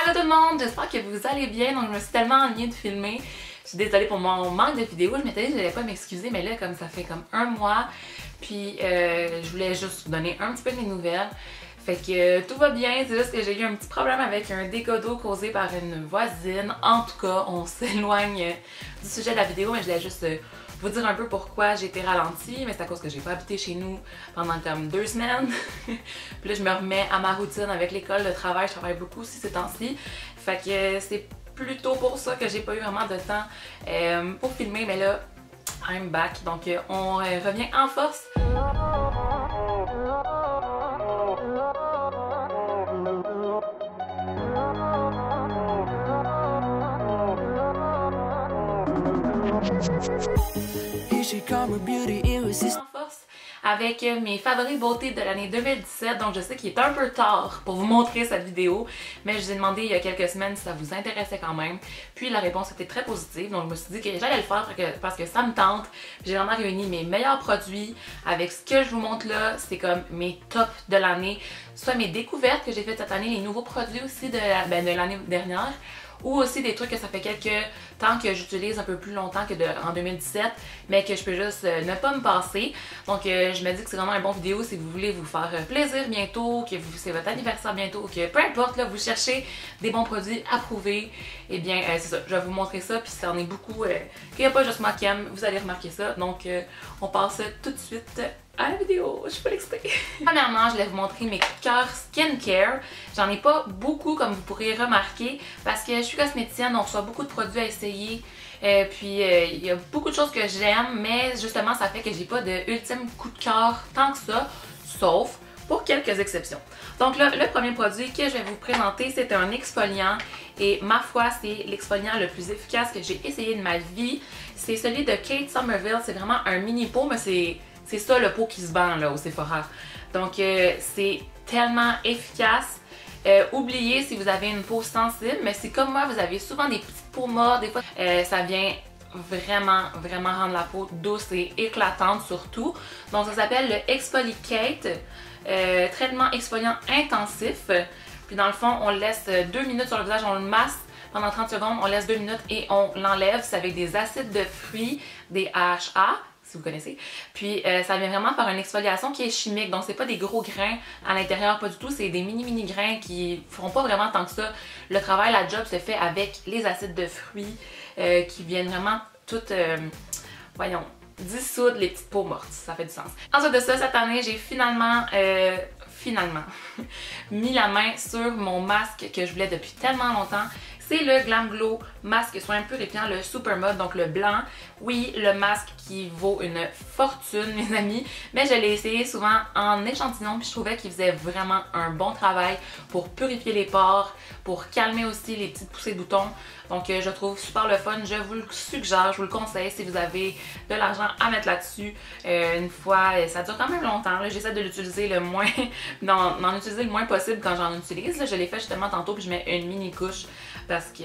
Allô tout le monde, j'espère que vous allez bien. Donc je me suis tellement ennuyée de filmer. Je suis désolée pour mon manque de vidéos. Je m'étais dit que je n'allais pas m'excuser, mais là comme ça fait comme un mois, puis je voulais juste vous donner un petit peu de mes nouvelles. Fait que tout va bien, c'est juste que j'ai eu un petit problème avec un dégât d'eau causé par une voisine. En tout cas, on s'éloigne du sujet de la vidéo, mais je voulais juste vous dire un peu pourquoi j'ai été ralentie, mais c'est à cause que j'ai pas habité chez nous pendant comme 2 semaines. Puis là, je me remets à ma routine avec l'école, le travail, je travaille beaucoup aussi ces temps-ci. Fait que c'est plutôt pour ça que j'ai pas eu vraiment de temps pour filmer, mais là, I'm back. Donc on revient en force. En force avec mes favoris beauté de l'année 2017, donc je sais qu'il est un peu tard pour vous montrer cette vidéo, mais je vous ai demandé il y a quelques semaines si ça vous intéressait quand même, puis la réponse était très positive, donc je me suis dit que j'allais le faire parce que ça me tente. J'ai vraiment réuni mes meilleurs produits avec ce que je vous montre là, c'est comme mes tops de l'année, soit mes découvertes que j'ai faites cette année, les nouveaux produits aussi de l'année dernière, ou aussi des trucs que ça fait quelques temps que j'utilise un peu plus longtemps que en 2017, mais que je peux juste ne pas me passer. Donc je me dis que c'est vraiment un bon vidéo si vous voulez vous faire plaisir bientôt, que c'est votre anniversaire bientôt, que peu importe, là, vous cherchez des bons produits approuvés, et bien c'est ça, je vais vous montrer ça, puis ça en est beaucoup, qu'il n'y a pas juste moi qui aime, vous allez remarquer ça. Donc on passe tout de suite à la vidéo, je suis pas excitée. Premièrement, je vais vous montrer mes coups de cœur skincare. J'en ai pas beaucoup comme vous pourrez remarquer parce que je suis cosméticienne, on reçoit beaucoup de produits à essayer. Puis il y a beaucoup de choses que j'aime, mais justement ça fait que j'ai pas de ultime coup de cœur tant que ça, sauf pour quelques exceptions. Donc là, le premier produit que je vais vous présenter, c'est un exfoliant et ma foi, c'est l'exfoliant le plus efficace que j'ai essayé de ma vie. C'est celui de Kate Somerville, c'est vraiment un mini pot, mais c'est ça le pot qui se vend là au Sephora. Donc c'est tellement efficace. Oubliez si vous avez une peau sensible, mais si comme moi vous avez souvent des petites peaux mortes, des fois ça vient vraiment rendre la peau douce et éclatante surtout. Donc ça s'appelle le Exfoliate, traitement exfoliant intensif. Puis dans le fond on le laisse 2 minutes sur le visage, on le masse pendant 30 secondes, on laisse 2 minutes et on l'enlève. C'est avec des acides de fruits, des AHA. Si vous connaissez. Puis ça vient vraiment par une exfoliation qui est chimique, donc c'est pas des gros grains à l'intérieur, pas du tout, c'est des mini grains qui feront pas vraiment tant que ça. Le travail, la job se fait avec les acides de fruits qui viennent vraiment toutes, voyons, dissoudre les petites peaux mortes, ça fait du sens. Ensuite de ça, cette année, j'ai finalement mis la main sur mon masque que je voulais depuis tellement longtemps. C'est le Glam Glow masque soin purifiant, le Super Mud, donc le blanc. Oui, le masque qui vaut une fortune, mes amis, mais je l'ai essayé souvent en échantillon puis je trouvais qu'il faisait vraiment un bon travail pour purifier les pores, pour calmer aussi les petites poussées de boutons. Donc je trouve super le fun, je vous le suggère, je vous le conseille si vous avez de l'argent à mettre là-dessus. Une fois, ça dure quand même longtemps, j'essaie de l'utiliser le moins, d'en utiliser le moins possible quand j'en utilise. Là, je l'ai fait justement tantôt puis je mets une mini couche parce que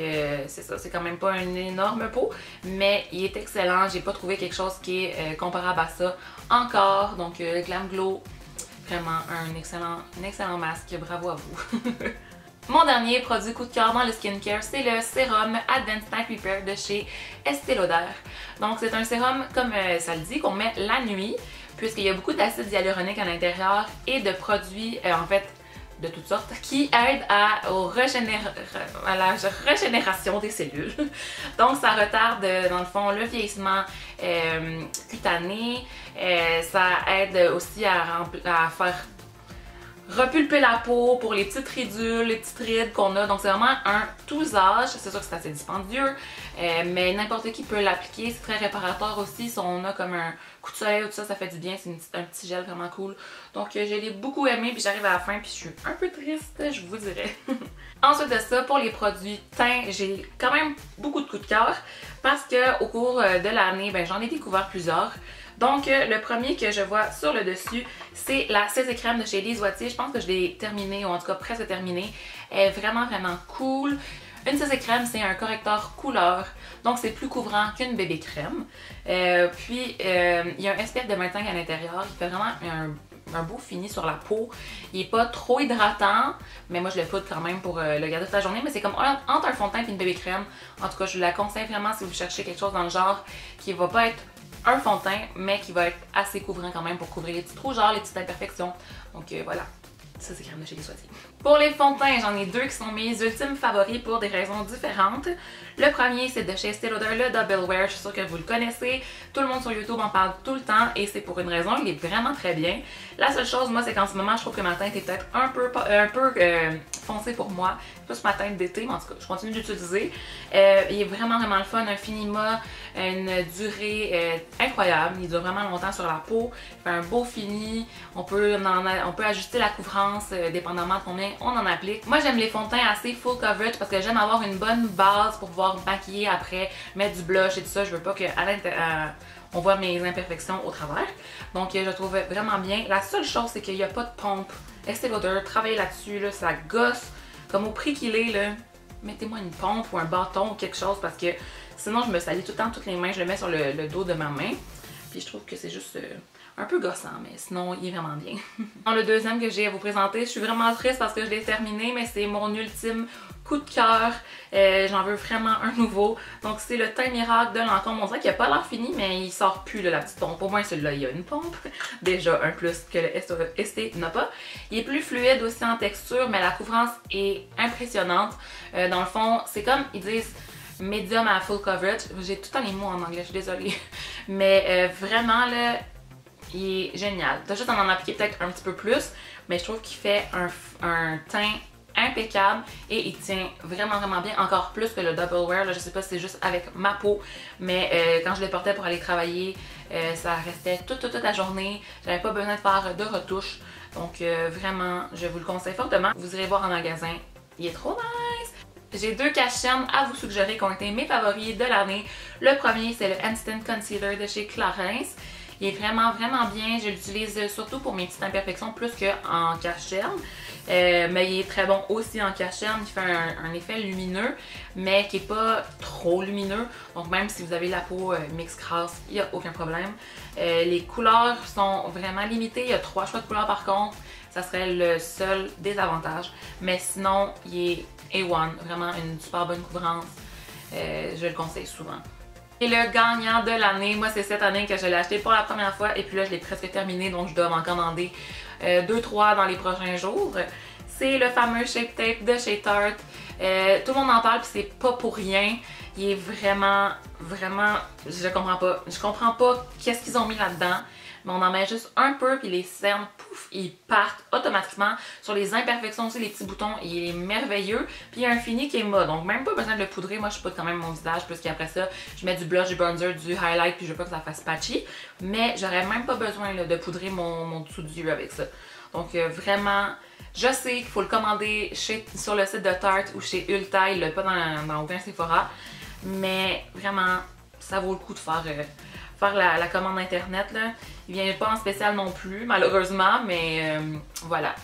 c'est ça, c'est quand même pas une énorme peau, mais il est excellent. J'ai pas trouvé quelque chose qui est comparable à ça encore. Donc le Glam Glow, vraiment un excellent masque, bravo à vous. Mon dernier produit coup de cœur dans le skincare, c'est le sérum Advanced Night Repair de chez Estée Lauder. Donc c'est un sérum, comme ça le dit, qu'on met la nuit, puisqu'il y a beaucoup d'acide hyaluronique à l'intérieur et de produits, en fait, de toutes sortes, qui aident à la régénération des cellules. Donc ça retarde dans le fond le vieillissement cutané, ça aide aussi à faire repulper la peau pour les petites ridules, les petites rides qu'on a. Donc c'est vraiment un tous âges. C'est sûr que c'est assez dispendieux, mais n'importe qui peut l'appliquer. C'est très réparateur aussi. Si on a comme un coup de soleil ou tout ça, ça fait du bien. C'est un petit gel vraiment cool. Donc je l'ai beaucoup aimé, puis j'arrive à la fin, puis je suis un peu triste, je vous dirais. Ensuite de ça, pour les produits teint, j'ai quand même beaucoup de coups de cœur parce qu'au cours de l'année, j'en ai découvert plusieurs. Donc le premier que je vois sur le dessus, c'est la CC Crème de chez Lise Wattier. Je pense que je l'ai terminée, ou en tout cas presque terminée. Elle est vraiment cool. Une CC Crème, c'est un correcteur couleur, donc c'est plus couvrant qu'une bébé crème. Puis il y a un SPF de 25 à l'intérieur, il fait vraiment un beau fini sur la peau. Il est pas trop hydratant, mais moi je le poudre quand même pour le garder toute la journée. Mais c'est comme entre un fond de teint et une bébé crème. En tout cas, je la conseille vraiment si vous cherchez quelque chose dans le genre qui va pas être un fond de teint, mais qui va être assez couvrant quand même pour couvrir les petits trous, genre les petites imperfections. Donc voilà. Ça, c'est crème de chez Les Soisiers. Pour les fonds de teint, j'en ai deux qui sont mes ultimes favoris pour des raisons différentes. Le premier, c'est de chez Estée Lauder, le Double Wear. Je suis sûre que vous le connaissez. Tout le monde sur YouTube en parle tout le temps et c'est pour une raison. Il est vraiment très bien. La seule chose, moi, c'est qu'en ce moment, je trouve que ma teinte est peut-être un peu foncée pour moi. Plus ma teinte d'été, mais en tout cas, je continue d'utiliser. Il est vraiment le fun. Un fini mat, une durée incroyable. Il dure vraiment longtemps sur la peau. Il fait un beau fini. On peut ajuster la couvrance dépendamment de combien on en applique. Moi, j'aime les fonds de teint assez full coverage parce que j'aime avoir une bonne base pour pouvoir maquiller après, mettre du blush et tout ça. Je veux pas que on voit mes imperfections au travers. Donc, je trouve vraiment bien. La seule chose, c'est qu'il n'y a pas de pompe. Estée Lauder, travaillez là-dessus, là, ça gosse. Comme au prix qu'il est, là, mettez-moi une pompe ou un bâton ou quelque chose parce que sinon, je me salis tout le temps toutes les mains. Je le mets sur le dos de ma main. Puis je trouve que c'est juste un peu gossant, mais sinon, il est vraiment bien. Le deuxième que j'ai à vous présenter, je suis vraiment triste parce que je l'ai terminé, mais c'est mon ultime coup de cœur. J'en veux vraiment un nouveau. Donc, c'est le teint miracle de Lancôme. On dirait qu'il n'a pas l'air fini, mais il sort plus là, la petite pompe. Au moins, celui-là, il y a une pompe. Déjà, un plus que le Estée n'a pas. Il est plus fluide aussi en texture, mais la couvrance est impressionnante. Dans le fond, c'est comme ils disent medium à full coverage. J'ai tout le temps les mots en anglais, je suis désolée. Mais vraiment, là, il est génial. T'as juste à en appliquer peut-être un petit peu plus, mais je trouve qu'il fait un teint impeccable et il tient vraiment bien, encore plus que le Double Wear. Là, je sais pas si c'est juste avec ma peau, mais quand je le portais pour aller travailler, ça restait toute la journée. J'avais pas besoin de faire de retouches. Donc vraiment, je vous le conseille fortement. Vous irez voir en magasin, il est trop nice! J'ai deux cache-cernes à vous suggérer qui ont été mes favoris de l'année. Le premier, c'est le Instant Concealer de chez Clarins. Il est vraiment bien. Je l'utilise surtout pour mes petites imperfections plus qu'en cache-cerne. Mais il est très bon aussi en cache-cerne. Il fait un effet lumineux, mais qui n'est pas trop lumineux. Donc même si vous avez la peau mix crasse, il n'y a aucun problème. Les couleurs sont vraiment limitées. Il y a 3 choix de couleurs par contre. Ça serait le seul désavantage. Mais sinon, il est A1. Vraiment une super bonne couvrance. Je le conseille souvent. Et le gagnant de l'année, moi c'est cette année que je l'ai acheté pour la première fois et puis là je l'ai presque terminé donc je dois m'en commander 2-3 dans les prochains jours. C'est le fameux Shape Tape de chez Tarte. Tout le monde en parle puis c'est pas pour rien. Il est vraiment, je comprends pas qu'est-ce qu'ils ont mis là-dedans. Mais on en met juste un peu puis les cernes, pouf, ils partent automatiquement. Sur les imperfections aussi, les petits boutons, il est merveilleux. Puis il y a un fini qui est mat, donc même pas besoin de le poudrer. Moi, je poudre quand même mon visage, parce qu'après ça, je mets du blush, du bronzer, du highlight, puis je veux pas que ça fasse patchy. Mais j'aurais même pas besoin là, de poudrer mon dessous du yeux avec ça. Donc vraiment, je sais qu'il faut le commander sur le site de Tarte ou chez Ulta, il l'a pas dans aucun Sephora. Mais vraiment, ça vaut le coup de faire la commande internet là. Il vient pas en spécial non plus malheureusement, mais voilà,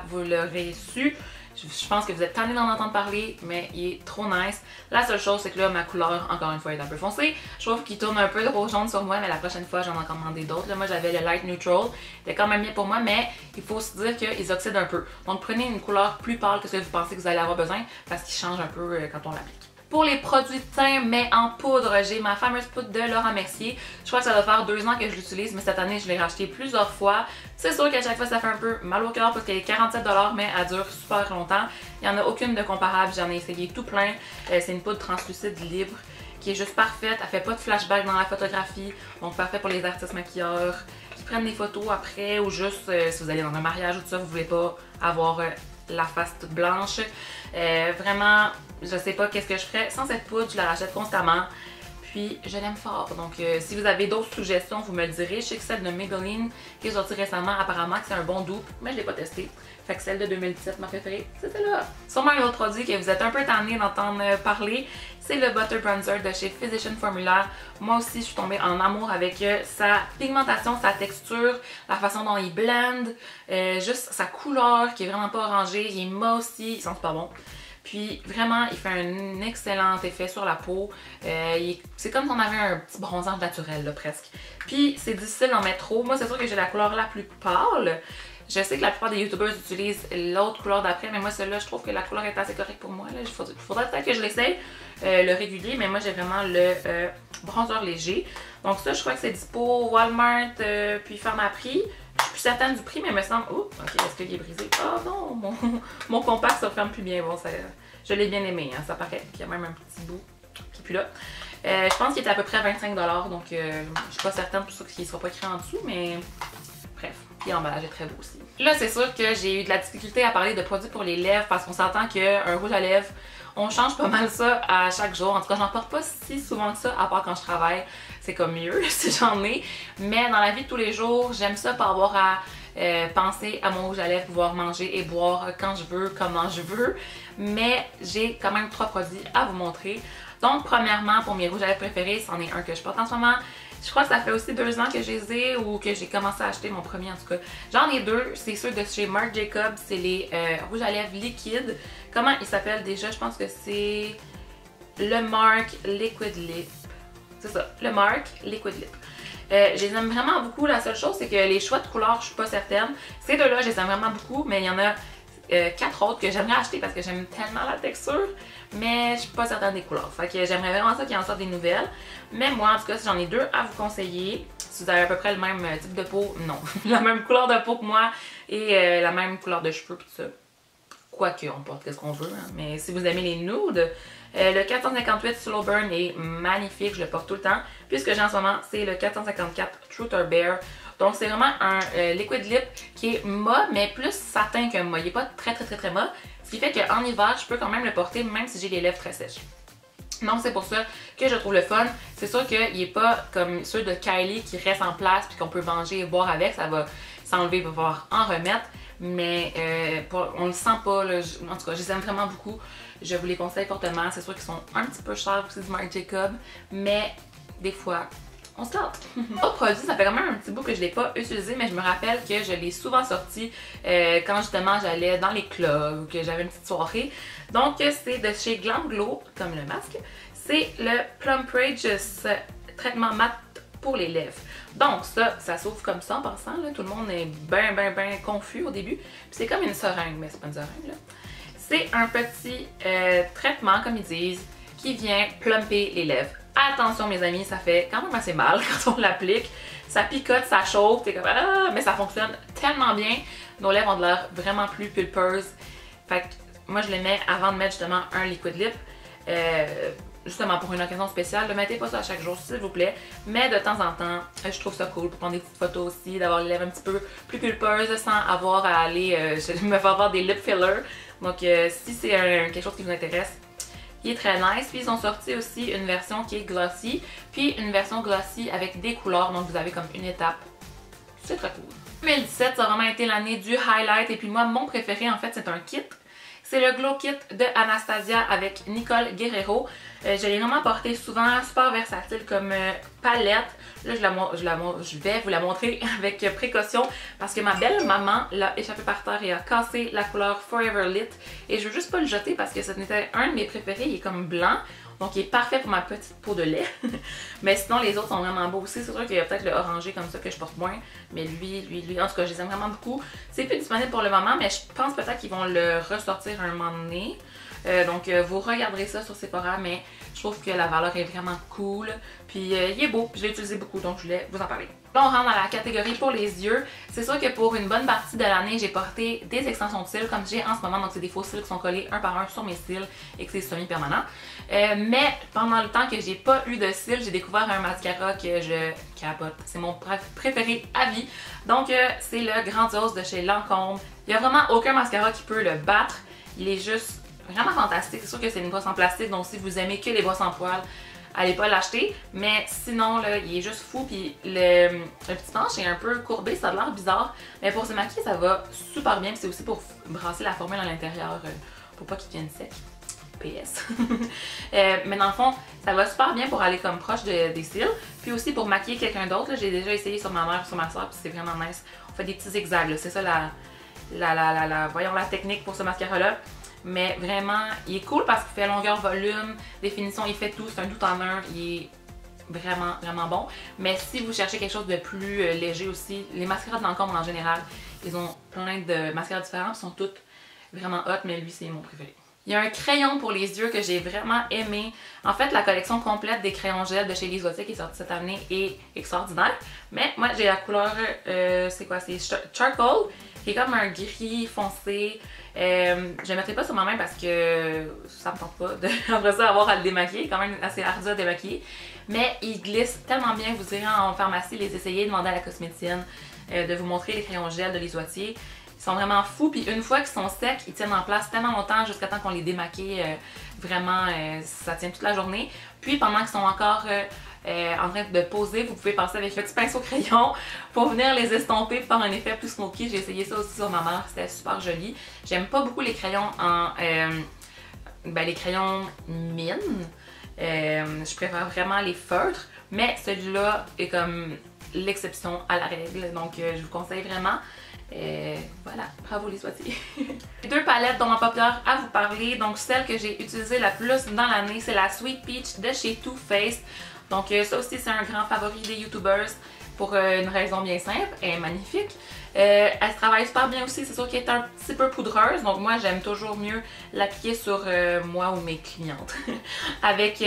vous l'aurez su. Je pense que vous êtes tannés d'en entendre parler, mais il est trop nice. La seule chose, c'est que là, ma couleur, encore une fois, est un peu foncée. Je trouve qu'il tourne un peu trop jaune sur moi, mais la prochaine fois, j'en ai commandé d'autres. Moi, j'avais le Light Neutral. C'était quand même bien pour moi, mais il faut se dire qu'ils oxydent un peu. Donc, prenez une couleur plus pâle que ce que vous pensez que vous allez avoir besoin, parce qu'il change un peu quand on l'applique. Pour les produits de teint, mais en poudre, j'ai ma fameuse poudre de Laura Mercier. Je crois que ça doit faire 2 ans que je l'utilise, mais cette année, je l'ai racheté plusieurs fois. C'est sûr qu'à chaque fois, ça fait un peu mal au cœur parce qu'elle est 47 $, mais elle dure super longtemps. Il n'y en a aucune de comparable, j'en ai essayé tout plein. C'est une poudre translucide libre qui est juste parfaite. Elle fait pas de flashback dans la photographie, donc parfait pour les artistes maquilleurs qui prennent des photos après ou juste si vous allez dans un mariage ou tout ça, vous voulez pas avoir la face toute blanche. Vraiment, je sais pas qu'est-ce que je ferais sans cette poudre, je la rachète constamment. Puis je l'aime fort. Donc si vous avez d'autres suggestions, vous me le direz. Je sais que celle de Maybelline qui est sortie récemment, apparemment que c'est un bon dupe, mais je l'ai pas testé. Fait que celle de 2017, ma préférée, c'est celle-là. Sûrement un autre produit que vous êtes un peu tanné d'entendre parler, c'est le Butter Bronzer de chez Physician Formula. Moi aussi, je suis tombée en amour avec sa pigmentation, sa texture, la façon dont il blende, juste sa couleur qui est vraiment pas orangée. Il est mat aussi, il sent super bon. Puis vraiment, il fait un excellent effet sur la peau. C'est comme si on avait un petit bronzage naturel là, presque. Puis c'est difficile d'en mettre trop. Moi c'est sûr que j'ai la couleur la plus pâle. Je sais que la plupart des youtubeurs utilisent l'autre couleur d'après, mais moi celle-là, je trouve que la couleur est assez correcte pour moi. Il faudrait peut-être que je l'essaye, le régulier, mais moi j'ai vraiment le bronzer léger. Donc ça, je crois que c'est dispo Walmart, puis Pharmaprix. Je suis plus certaine du prix, mais il me semble... Oh, ok, est-ce qu'il est brisé? Oh non, mon compact se referme plus bien. Bon, je l'ai bien aimé, hein, ça paraît. Puis il y a même un petit bout qui est plus là. Je pense qu'il était à peu près à 25$, donc je suis pas certaine pour ça qu'il ne sera pas écrit en dessous, mais... Bref, puis l'emballage est très beau aussi. Là, c'est sûr que j'ai eu de la difficulté à parler de produits pour les lèvres parce qu'on s'entend qu'un rouge à lèvres, on change pas mal ça à chaque jour. En tout cas, j'en porte pas si souvent que ça, à part quand je travaille. C'est comme mieux si j'en ai. Mais dans la vie de tous les jours, j'aime ça pas avoir à penser à mon rouge à lèvres, pouvoir manger et boire quand je veux, comment je veux. Mais j'ai quand même 3 produits à vous montrer. Donc, premièrement, pour mes rouges à lèvres préférés, c'en est un que je porte en ce moment. Je crois que ça fait aussi 2 ans que je les ai ou que j'ai commencé à acheter mon premier en tout cas. J'en ai 2, c'est ceux de chez Marc Jacobs, c'est les rouges à lèvres liquides. Comment ils s'appellent déjà? Je pense que c'est le Marc Liquid Lip. C'est ça, le Marc Liquid Lip. Je les aime vraiment beaucoup. La seule chose, c'est que les choix de couleurs, je suis pas certaine. Ces deux-là, je les aime vraiment beaucoup, mais il y en a 4 autres que j'aimerais acheter parce que j'aime tellement la texture, mais je suis pas certaine des couleurs. Fait que j'aimerais vraiment ça qu'il y en sorte des nouvelles. Mais moi, en tout cas, si j'en ai 2 à vous conseiller, si vous avez à peu près le même type de peau, non, la même couleur de peau que moi et la même couleur de cheveux pis tout ça. Quoique, on porte ce qu'on veut, hein. Mais si vous aimez les nudes, le 458 Slow Burn est magnifique, je le porte tout le temps. Puis ce que j'ai en ce moment, c'est le 454 Truth or Bare. Donc c'est vraiment un liquid lip qui est mat, mais plus satin qu'un mat. Il n'est pas très mat. Ce qui fait qu'en hiver, je peux quand même le porter même si j'ai les lèvres très sèches. Donc c'est pour ça que je trouve le fun. C'est sûr qu'il n'est pas comme ceux de Kylie qui restent en place puis qu'on peut manger et boire avec. Ça va s'enlever, il va falloir en remettre. Mais on le sent pas, là. En tout cas, je les aime vraiment beaucoup. Je vous les conseille fortement. C'est sûr qu'ils sont un petit peu chers aussi du Marc Jacobs, mais des fois, on se tente. Autre produit, ça fait quand même un petit bout que je ne l'ai pas utilisé, mais je me rappelle que je l'ai souvent sorti quand justement j'allais dans les clubs ou que j'avais une petite soirée. Donc c'est de chez Glam Glow, comme le masque. C'est le Plumprage traitement mat pour les lèvres. Donc ça s'ouvre comme ça en passant, là. Tout le monde est bien confus au début. Puis c'est comme une seringue, mais c'est pas une seringue là. C'est un petit traitement, comme ils disent, qui vient plumper les lèvres. Attention mes amis, ça fait quand même assez mal quand on l'applique. Ça picote, ça chauffe, t'es comme ah, mais ça fonctionne tellement bien. Nos lèvres ont de l'air vraiment plus pulpeuses. Fait que moi je les mets avant de mettre justement un liquid lip. Justement pour une occasion spéciale. Ne mettez pas ça à chaque jour s'il vous plaît. Mais de temps en temps, je trouve ça cool pour prendre des petites photos aussi, d'avoir les lèvres un petit peu plus pulpeuses sans avoir à aller me faire avoir des lip fillers. Donc si c'est quelque chose qui vous intéresse, il est très nice. Puis ils ont sorti aussi une version qui est glossy, puis une version glossy avec des couleurs, donc vous avez comme une étape. C'est très cool. 2017, ça a vraiment été l'année du highlight, et puis moi, mon préféré en fait, c'est un kit. C'est le Glow Kit de Anastasia avec Nicole Guerrero. Je l'ai vraiment porté souvent, super versatile comme palette. Là, je vais vous la montrer avec précaution parce que ma belle maman l'a échappé par terre et a cassé la couleur Forever Lit. Et je veux juste pas le jeter parce que c'était un de mes préférés. Il est comme blanc. Donc il est parfait pour ma petite peau de lait. Mais sinon les autres sont vraiment beaux aussi. C'est sûr qu'il y a peut-être le orangé comme ça que je porte moins. Mais lui, en tout cas je les aime vraiment beaucoup. C'est plus disponible pour le moment, mais je pense peut-être qu'ils vont le ressortir un moment donné. Donc vous regarderez ça sur Sephora, mais je trouve que la valeur est vraiment cool. Puis il est beau, je l'ai utilisé beaucoup, donc je voulais vous en parler. Là on rentre dans la catégorie pour les yeux. C'est sûr que pour une bonne partie de l'année, j'ai porté des extensions de cils comme j'ai en ce moment. Donc c'est des faux cils qui sont collés un par un sur mes cils et que c'est semi-permanent. Mais pendant le temps que j'ai pas eu de cils, j'ai découvert un mascara que je capote. C'est mon préféré à vie. Donc c'est le Grandiose de chez Lancôme. Il n'y a vraiment aucun mascara qui peut le battre. Il est juste vraiment fantastique. C'est sûr que c'est une brosse en plastique, donc si vous aimez que les brosses en poils, allez pas l'acheter. Mais sinon, là, il est juste fou. Puis le petit manche est un peu courbé, ça a l'air bizarre. Mais pour se maquiller, ça va super bien. C'est aussi pour brasser la formule à l'intérieur, pour pas qu'il devienne sec. PS. Mais dans le fond, ça va super bien pour aller comme proche des cils. Puis aussi pour maquiller quelqu'un d'autre. J'ai déjà essayé sur ma mère, sur ma soeur, puis c'est vraiment nice. On fait des petits zigzags, c'est ça voyons la technique pour ce mascara-là. Mais vraiment, il est cool parce qu'il fait longueur, volume, définition, il fait tout. C'est un tout en un. Il est vraiment bon. Mais si vous cherchez quelque chose de plus léger aussi, les mascaras de Lancôme en général, ils ont plein de mascaras différents. Ils sont toutes vraiment hot, mais lui, c'est mon préféré. Il y a un crayon pour les yeux que j'ai vraiment aimé. En fait, la collection complète des crayons gel de chez Lisotique qui est sortie cette année est extraordinaire. Mais moi, j'ai la couleur, c'est quoi? C'est Charcoal, qui est comme un gris foncé. Je ne mettrai pas sur ma main parce que ça me tente pas de, après ça, avoir à le démaquiller. Quand même assez ardu à démaquiller. Mais il glisse tellement bien que vous irez en pharmacie les essayer, demander à la cosméticienne de vous montrer les crayons gel de Lisoitier. Ils sont vraiment fous, puis une fois qu'ils sont secs, ils tiennent en place tellement longtemps jusqu'à temps qu'on les démaquille. Vraiment, ça tient toute la journée. Puis pendant qu'ils sont encore en train de poser, vous pouvez passer avec le petit pinceau crayon pour venir les estomper pour faire un effet plus smoky. J'ai essayé ça aussi sur ma mère, c'était super joli. J'aime pas beaucoup les crayons en... les crayons mine. Je préfère vraiment les feutres, mais celui-là est comme l'exception à la règle. Donc je vous conseille vraiment. Voilà, bravo Lisoitier. Deux palettes dont ma paupière à vous parler. Donc celle que j'ai utilisée la plus dans l'année, c'est la Sweet Peach de chez Too Faced. Donc ça aussi c'est un grand favori des YouTubers pour une raison bien simple, elle est magnifique. Elle se travaille super bien aussi, c'est sûr qu'elle est un petit peu poudreuse, donc moi j'aime toujours mieux l'appliquer sur moi ou mes clientes avec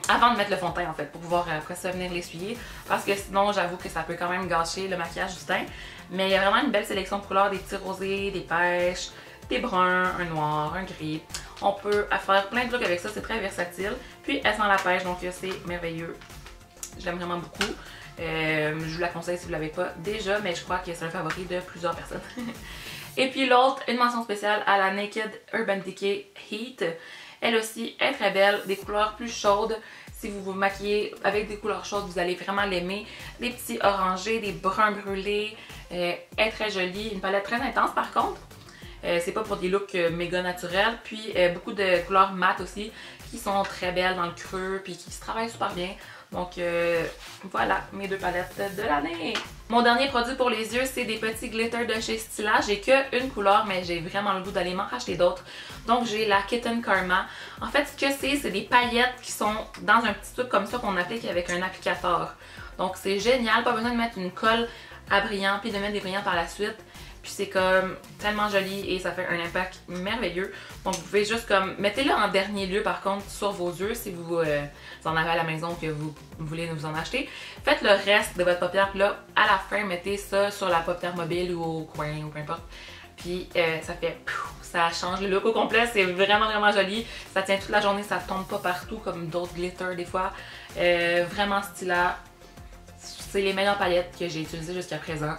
avant de mettre le fond de teint en fait, pour pouvoir après ça venir l'essuyer, parce que sinon j'avoue que ça peut quand même gâcher le maquillage du teint. Mais il y a vraiment une belle sélection de couleurs, des petits rosés, des pêches, des bruns, un noir, un gris. On peut faire plein de looks avec ça, c'est très versatile. Puis elle sent la pêche, donc c'est merveilleux. Je l'aime vraiment beaucoup. Je vous la conseille si vous ne l'avez pas déjà, mais je crois que c'est un favori de plusieurs personnes. Et puis l'autre, une mention spéciale à la Naked Urban Decay Heat. Elle aussi est très belle, des couleurs plus chaudes. Si vous vous maquillez avec des couleurs chaudes, vous allez vraiment l'aimer. Des petits orangés, des bruns brûlés. Elle est très jolie, une palette très intense par contre. C'est pas pour des looks méga naturels. Puis beaucoup de couleurs mat aussi qui sont très belles dans le creux puis qui se travaillent super bien. Donc voilà mes deux palettes de l'année. Mon dernier produit pour les yeux, c'est des petits glitters de chez Stila. J'ai qu'une couleur, mais j'ai vraiment le goût d'aller m'en racheter d'autres. Donc j'ai la Kitten Karma. En fait, ce que c'est des paillettes qui sont dans un petit truc comme ça qu'on applique avec un applicateur. Donc c'est génial, pas besoin de mettre une colle à brillant puis de mettre des brillants par la suite. Puis c'est comme tellement joli et ça fait un impact merveilleux. Donc vous pouvez juste comme, mettez-le en dernier lieu par contre sur vos yeux si vous en avez à la maison que vous voulez vous en acheter. Faites le reste de votre paupière, puis là à la fin mettez ça sur la paupière mobile ou au coin ou peu importe. Puis ça fait, ça change le look au complet, c'est vraiment joli. Ça tient toute la journée, ça tombe pas partout comme d'autres glitters des fois. Vraiment stylat. C'est les meilleures palettes que j'ai utilisées jusqu'à présent.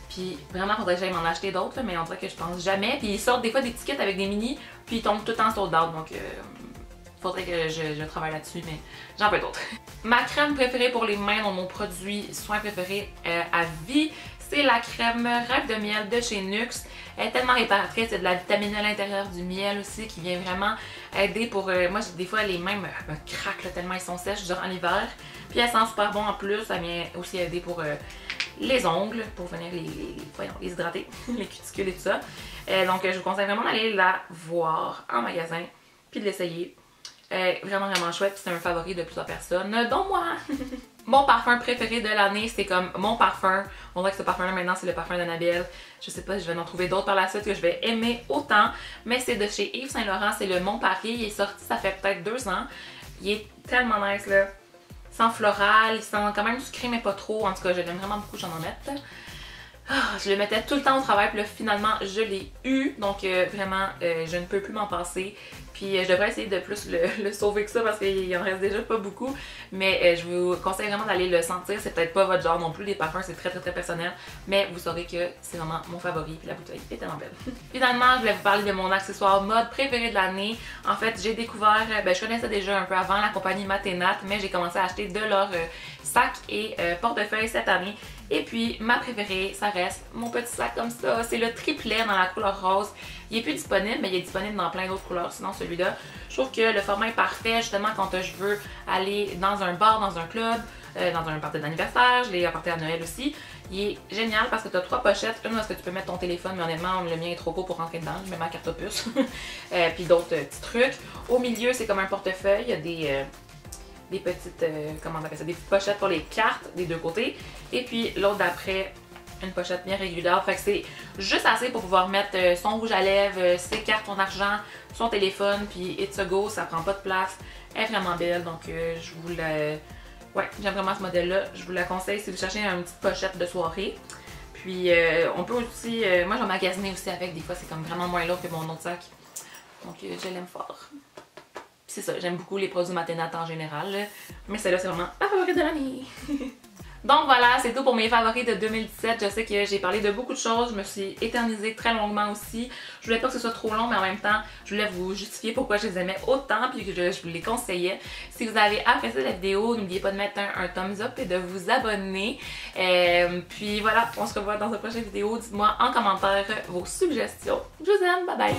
Puis vraiment, faudrait que j'aille m'en acheter d'autres, mais on dirait que je pense jamais. Puis ils sortent des fois des tickets avec des mini, puis ils tombent tout le temps sold out. Donc faudrait que je travaille là-dessus, mais j'en veux d'autres. Ma crème préférée pour les mains, dans mon produit soin préféré à vie, c'est la crème Rêve de miel de chez NYX. Elle est tellement réparatrice, il y a de la vitamine à l'intérieur du miel aussi qui vient vraiment aider pour... moi, des fois, les mains me craquent là, tellement ils sont sèches durant l'hiver. Puis elle sent super bon en plus, ça vient aussi aider pour les ongles, pour venir les hydrater, les cuticules et tout ça. Donc je vous conseille vraiment d'aller la voir en magasin, puis de l'essayer. Vraiment chouette, c'est un favori de plusieurs personnes, dont moi! Mon parfum préféré de l'année, c'est comme mon parfum. On dirait que ce parfum-là maintenant, c'est le parfum d'Annabelle. Je sais pas, je vais en trouver d'autres par la suite que je vais aimer autant. Mais c'est de chez Yves Saint Laurent, c'est le Mon Paris. Il est sorti, ça fait peut-être 2 ans. Il est tellement nice là. Il sent floral, il sent quand même sucré mais pas trop. En tout cas, je l'aime vraiment beaucoup, j'en en mette. Je le mettais tout le temps au travail, puis là finalement je l'ai eu. Donc vraiment, je ne peux plus m'en passer. Puis je devrais essayer de plus le sauver que ça parce qu'il en reste déjà pas beaucoup. Mais je vous conseille vraiment d'aller le sentir. C'est peut-être pas votre genre non plus, les parfums, c'est très personnel. Mais vous saurez que c'est vraiment mon favori. Puis la bouteille est tellement belle. Finalement, je voulais vous parler de mon accessoire mode préféré de l'année. En fait, j'ai découvert, je connaissais déjà un peu avant la compagnie Maténat, mais j'ai commencé à acheter de leurs sacs et portefeuilles cette année. Et puis ma préférée, ça reste mon petit sac comme ça. C'est le triplet dans la couleur rose. Il est plus disponible, mais il est disponible dans plein d'autres couleurs, sinon celui-là. Je trouve que le format est parfait justement quand je veux aller dans un bar, dans un club, dans un party d'anniversaire. Je l'ai apporté à Noël aussi. Il est génial parce que tu as 3 pochettes. Une où est-ce que tu peux mettre ton téléphone, mais honnêtement, le mien est trop beau pour rentrer dedans. Je mets ma carte opus. Puis d'autres petits trucs. Au milieu, c'est comme un portefeuille. Il y a des petites, comment on appelle ça, des petites pochettes pour les cartes des deux côtés. Et puis l'autre d'après, une pochette bien régulière. Fait que c'est juste assez pour pouvoir mettre son rouge à lèvres, ses cartes, son argent, son téléphone, puis it's a go, ça prend pas de place. Elle est vraiment belle, donc je vous la... Ouais, j'aime vraiment ce modèle-là. Je vous la conseille si vous cherchez une petite pochette de soirée. Puis on peut aussi... moi, je vais magasiner aussi avec. Des fois, c'est comme vraiment moins lourd que mon autre sac. Donc, je l'aime fort. C'est ça, j'aime beaucoup les produits Matenat en général. Là. Mais celle-là, c'est vraiment ma favorite de l'année. Donc voilà, c'est tout pour mes favoris de 2017. Je sais que j'ai parlé de beaucoup de choses. Je me suis éternisée très longuement aussi. Je voulais pas que ce soit trop long, mais en même temps, je voulais vous justifier pourquoi je les aimais autant puis que je vous les conseillais. Si vous avez apprécié la vidéo, n'oubliez pas de mettre un thumbs up et de vous abonner. Puis voilà, on se revoit dans une prochaine vidéo. Dites-moi en commentaire vos suggestions. Je vous aime, bye bye!